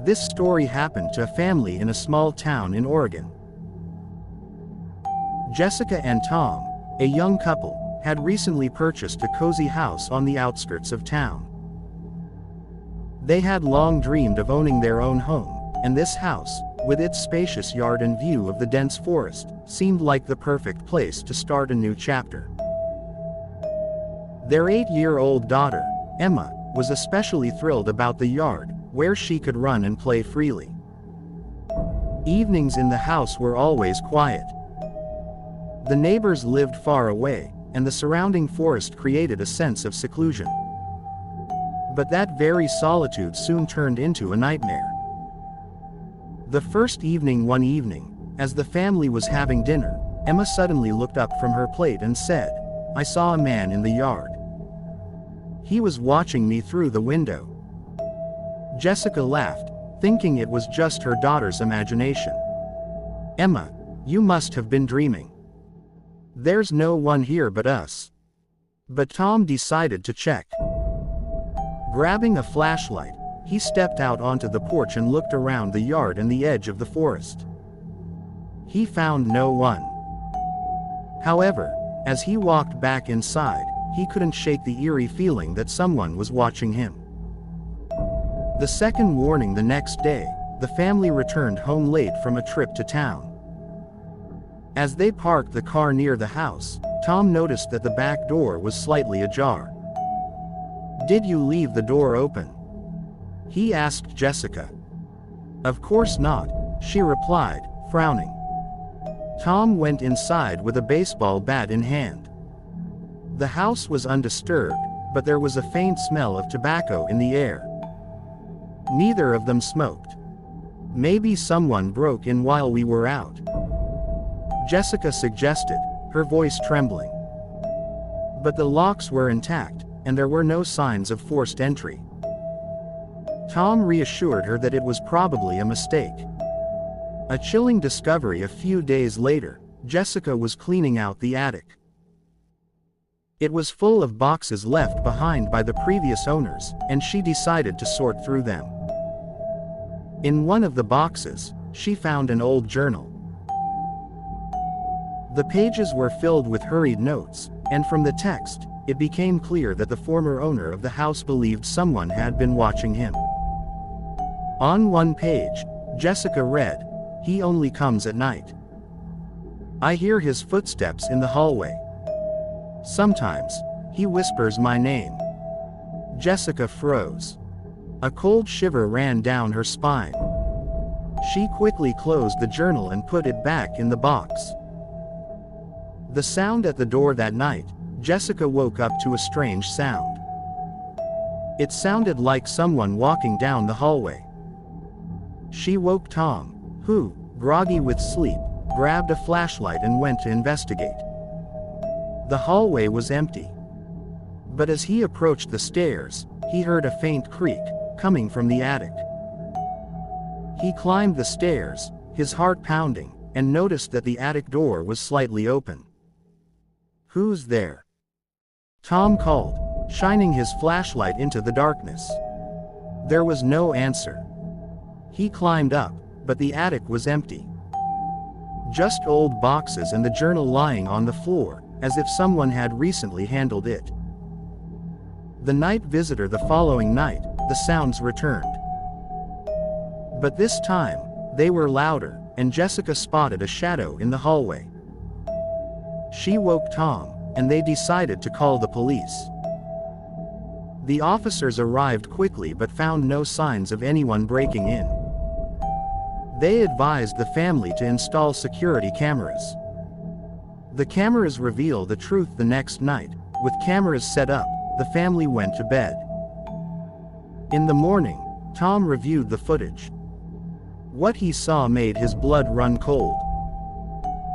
This story happened to a family in a small town in Oregon. Jessica and Tom, a young couple, had recently purchased a cozy house on the outskirts of town. They had long dreamed of owning their own home, and this house, with its spacious yard and view of the dense forest, seemed like the perfect place to start a new chapter. Their 8-year-old daughter, Emma, was especially thrilled about the yard, where she could run and play freely. Evenings in the house were always quiet. The neighbors lived far away, and the surrounding forest created a sense of seclusion. But that very solitude soon turned into a nightmare. The first evening one evening, as the family was having dinner, Emma suddenly looked up from her plate and said, "I saw a man in the yard. He was watching me through the window." Jessica laughed, thinking it was just her daughter's imagination. "Emma, you must have been dreaming. There's no one here but us." But Tom decided to check. Grabbing a flashlight, he stepped out onto the porch and looked around the yard and the edge of the forest. He found no one. However, as he walked back inside, he couldn't shake the eerie feeling that someone was watching him. The second morning the next day, the family returned home late from a trip to town. As they parked the car near the house, Tom noticed that the back door was slightly ajar. "Did you leave the door open?" he asked Jessica. "Of course not," she replied, frowning. Tom went inside with a baseball bat in hand. The house was undisturbed, but there was a faint smell of tobacco in the air. Neither of them smoked. "Maybe someone broke in while we were out," Jessica suggested, her voice trembling. But the locks were intact, and there were no signs of forced entry. Tom reassured her that it was probably a mistake. A chilling discovery a few days later, Jessica was cleaning out the attic. It was full of boxes left behind by the previous owners, and she decided to sort through them. In one of the boxes, she found an old journal. The pages were filled with hurried notes, and from the text, it became clear that the former owner of the house believed someone had been watching him. On one page, Jessica read, "He only comes at night. I hear his footsteps in the hallway. Sometimes, he whispers my name." Jessica froze. A cold shiver ran down her spine. She quickly closed the journal and put it back in the box. The sound at the door that night, Jessica woke up to a strange sound. It sounded like someone walking down the hallway. She woke Tom, who, groggy with sleep, grabbed a flashlight and went to investigate. The hallway was empty. But as he approached the stairs, he heard a faint creak, coming from the attic. He climbed the stairs, his heart pounding, and noticed that the attic door was slightly open. "Who's there?" Tom called, shining his flashlight into the darkness. There was no answer. He climbed up, but the attic was empty. Just old boxes and the journal lying on the floor, as if someone had recently handled it. The night visitor the following night, the sounds returned. But this time, they were louder, and Jessica spotted a shadow in the hallway. She woke Tom, and they decided to call the police. The officers arrived quickly but found no signs of anyone breaking in. They advised the family to install security cameras. The cameras revealed the truth the next night. With cameras set up, the family went to bed. In the morning, Tom reviewed the footage. What he saw made his blood run cold.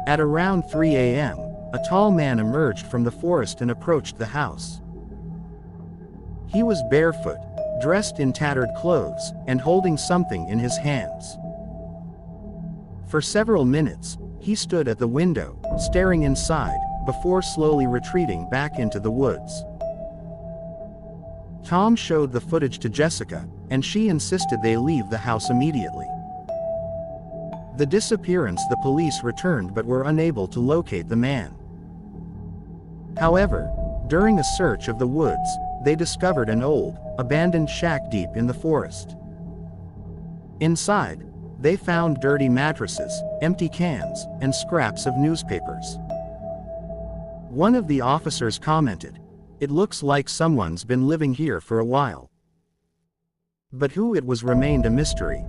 At around 3 a.m., a tall man emerged from the forest and approached the house. He was barefoot, dressed in tattered clothes, and holding something in his hands. For several minutes, he stood at the window, staring inside, before slowly retreating back into the woods. Tom showed the footage to Jessica, and she insisted they leave the house immediately. The disappearance. The police returned but were unable to locate the man. However, during a search of the woods, they discovered an old, abandoned shack deep in the forest. Inside, they found dirty mattresses, empty cans, and scraps of newspapers. One of the officers commented, "It looks like someone's been living here for a while." But who it was remained a mystery.